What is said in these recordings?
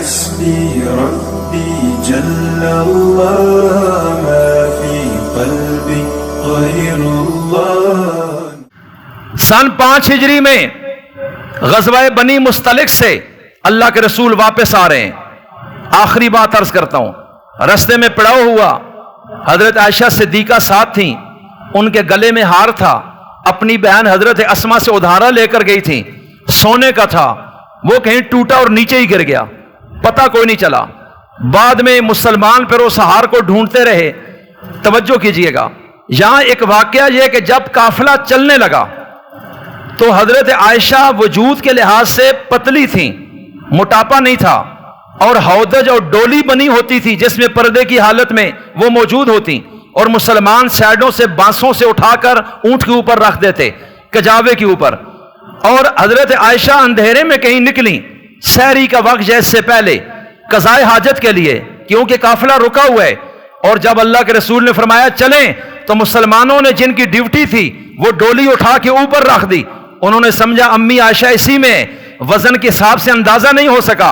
حسبي ربي جل الله ما في قلبي غير الله۔ سن 5 ہجری میں غزوہ بنی مستلق سے اللہ کے رسول واپس آ رہے ہیں۔ آخری بات عرض کرتا ہوں، رستے میں پڑاؤ ہوا، حضرت عائشہ صدیقہ ساتھ تھیں، ان کے گلے میں ہار تھا، اپنی بہن حضرت اسما سے ادھارا لے کر گئی تھی، سونے کا تھا، وہ کہیں ٹوٹا اور نیچے ہی گر گیا، پتہ کوئی نہیں چلا۔ بعد میں مسلمان پھر اس ہار کو ڈھونڈتے رہے۔ توجہ کیجئے گا، یہاں ایک واقعہ یہ کہ جب قافلہ چلنے لگا تو حضرت عائشہ وجود کے لحاظ سے پتلی تھیں، موٹاپا نہیں تھا، اور ہودج اور ڈولی بنی ہوتی تھی جس میں پردے کی حالت میں وہ موجود ہوتی، اور مسلمان سائڈوں سے بانسوں سے اٹھا کر اونٹ کے اوپر رکھ دیتے، کجاوے کے اوپر۔ اور حضرت عائشہ اندھیرے میں کہیں نکلی سحری کا وقت جیسے سے پہلے قضائے حاجت کے لیے، کیونکہ قافلہ رکا ہوا ہے، اور جب اللہ کے رسول نے فرمایا چلیں تو مسلمانوں نے جن کی ڈیوٹی تھی وہ ڈولی اٹھا کے اوپر رکھ دی۔ انہوں نے سمجھا امی عائشہ اسی میں، وزن کے حساب سے اندازہ نہیں ہو سکا،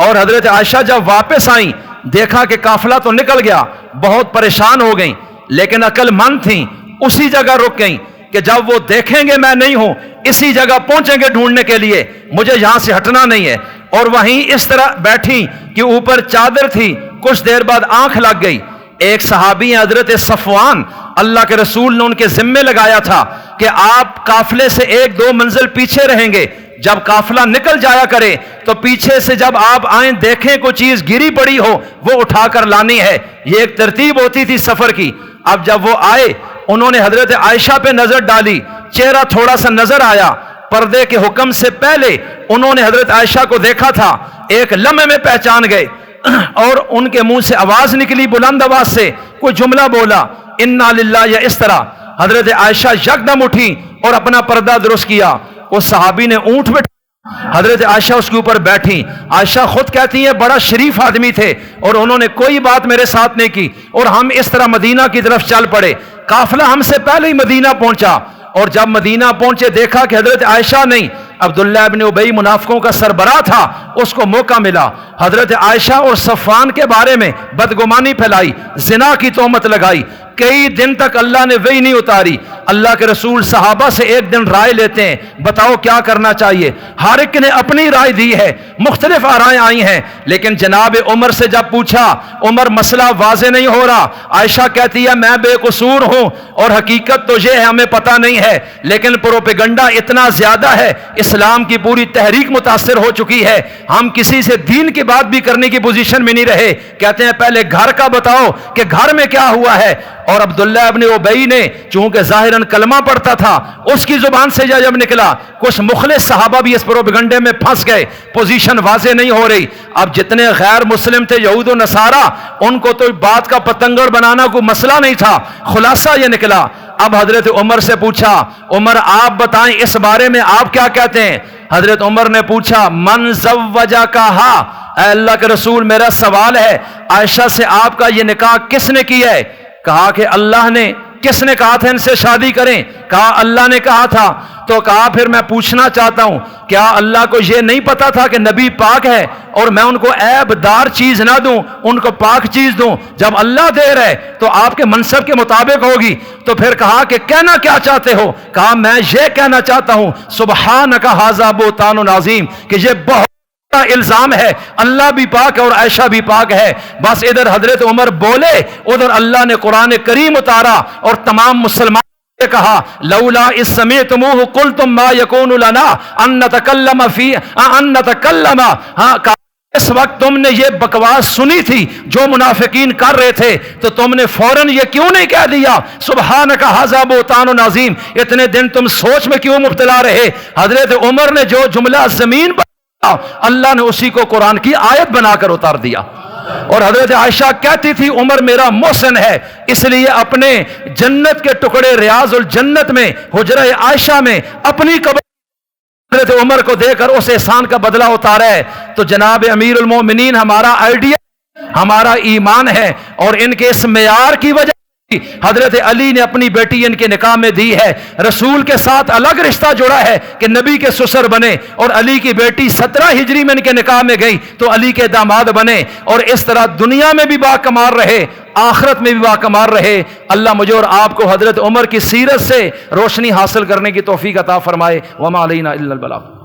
اور حضرت عائشہ جب واپس آئیں دیکھا کہ قافلہ تو نکل گیا، بہت پریشان ہو گئیں، لیکن عقل مند تھیں، اسی جگہ رک گئیں کہ جب وہ دیکھیں گے میں نہیں ہوں اسی جگہ پہنچیں گے ڈھونڈنے کے لیے، مجھے یہاں سے ہٹنا نہیں ہے۔ اور وہیں اس طرح بیٹھی کہ اوپر چادر تھی، کچھ دیر بعد آنکھ لگ گئی۔ ایک صحابی ہیں حضرت صفوان، اللہ کے رسول نے ان کے ذمے لگایا تھا کہ آپ قافلے سے 1-2 منزل پیچھے رہیں گے، جب قافلہ نکل جایا کرے تو پیچھے سے جب آپ آئیں دیکھیں کوئی چیز گری پڑی ہو وہ اٹھا کر لانی ہے، یہ ایک ترتیب ہوتی تھی سفر کی۔ اب جب وہ آئے انہوں نے حضرت عائشہ پہ نظر ڈالی، چہرہ تھوڑا سا نظر آیا، پردے کے حکم سے پہلے انہوں نے حضرت عائشہ کو دیکھا تھا، ایک لمحے میں پہچان گئے، اور ان کے منہ سے آواز نکلی، بلند آواز سے کوئی جملہ بولا، انا للہ، یا اس طرح۔ حضرت عائشہ یکدم اٹھی اور اپنا پردہ درست کیا، اس صحابی نے اونٹ بٹھایا، حضرت عائشہ اس کے اوپر بیٹھی۔ عائشہ خود کہتی ہیں بڑا شریف آدمی تھے اور انہوں نے کوئی بات میرے ساتھ نہیں کی، اور ہم اس طرح مدینہ کی طرف چل پڑے۔ قافلہ ہم سے پہلے ہی مدینہ پہنچا، اور جب مدینہ پہنچے دیکھا کہ حضرت عائشہ نہیں، عبداللہ ابن ابی منافقوں کا سربراہ تھا، اس کو موقع ملا، حضرت عائشہ اور صفوان کے بارے میں بدگمانی پھیلائی، زنا کی تہمت لگائی۔ کئی دن تک اللہ نے وحی نہیں اتاری۔ اللہ کے رسول صحابہ سے ایک دن رائے لیتے ہیں، بتاؤ کیا کرنا چاہیے، ہر ایک نے اپنی رائے دی ہے، مختلف آرائیں آئی ہیں، لیکن جناب عمر سے جب پوچھا، عمر مسئلہ واضح نہیں ہو رہا، عائشہ کہتی ہے میں بے قصور ہوں اور حقیقت تو یہ ہے ہمیں پتہ نہیں ہے، لیکن پروپیگنڈا اتنا زیادہ ہے، اسلام کی پوری تحریک متاثر ہو چکی ہے، ہم کسی سے دین کی بات بھی کرنے کی پوزیشن میں نہیں رہے۔ کہتے ہیں پہلے گھر کا بتاؤ کہ گھر میں کیا ہوا ہے۔ اور عبداللہ ابن ابی نے چونکہ ظاہراً کلمہ پڑھتا تھا، اس کی زبان سے جب نکلا، کچھ مخلص صحابہ بھی اس پروپیگنڈے میں پھنس گئے، پوزیشن واضح نہیں ہو رہی۔ اب جتنے غیر مسلم تھے یہود و نصارہ، ان کو تو بات کا پتنگڑ بنانا کوئی مسئلہ نہیں تھا، خلاصہ یہ نکلا۔ اب حضرت عمر سے پوچھا، عمر آپ بتائیں اس بارے میں آپ کیا کہتے ہیں؟ حضرت عمر نے پوچھا من زوجکہا، اے اللہ کے رسول میرا سوال ہے عائشہ سے آپ کا یہ نکاح کس نے کیا ہے؟ کہا کہ اللہ نے۔ کس نے کہا تھا ان سے شادی کریں؟ کہا اللہ نے کہا تھا۔ تو کہا پھر میں پوچھنا چاہتا ہوں کیا اللہ کو یہ نہیں پتا تھا کہ نبی پاک ہے اور میں ان کو عیب دار چیز نہ دوں، ان کو پاک چیز دوں؟ جب اللہ دے رہے تو آپ کے منصب کے مطابق ہوگی۔ تو پھر کہا کہ کہنا کیا چاہتے ہو؟ کہا میں یہ کہنا چاہتا ہوں سبحانک ھذا بہتان عظیم، کہ یہ بہت الزام ہے، اللہ بھی پاک ہے اور عائشہ بھی پاک ہے۔ بس ادھر حضرت عمر بولے، ادھر اللہ نے قرآن کریم اتارا اور تمام مسلمان نے کہا لولا اذ سمعتموہ قلتم ما یکون لنا ان نتکلم فی ان نتکلم، اس وقت تم نے یہ بکواس سنی تھی جو منافقین کر رہے تھے تو تم نے فوراً یہ کیوں نہیں کہہ دیا سبحانک ھذا بہتان عظیم؟ اتنے دن تم سوچ میں کیوں مبتلا رہے؟ حضرت عمر نے جو جملہ زمین پر اللہ نے اسی کو قرآن کی آیت بنا کر اتار دیا۔ اور حضرت عائشہ کہتی تھی عمر میرا محسن ہے، اس لیے اپنے جنت کے ٹکڑے ریاض الجنت میں حجرہ عائشہ میں اپنی قبر حضرت عمر کو دے کر اس احسان کا بدلہ اتارا ہے۔ تو جناب امیر المومنین ہمارا آئیڈیا، ہمارا ایمان ہے، اور ان کے اس معیار کی وجہ حضرت علی نے اپنی بیٹی ان کے نکاح میں دی ہے. رسول کے ساتھ الگ رشتہ جوڑا ہے کہ نبی کے سسر بنے, اور علی کی بیٹی 17 ہجری میں ان کے نکاح میں گئی تو علی کے داماد بنے, اور اس طرح دنیا میں بھی باکمال رہے, آخرت میں بھی باکمال رہے. اللہ مجھے اور آپ کو حضرت عمر کی سیرت سے روشنی حاصل کرنے کی توفیق عطا فرمائے. وما علینا الا البلاغ.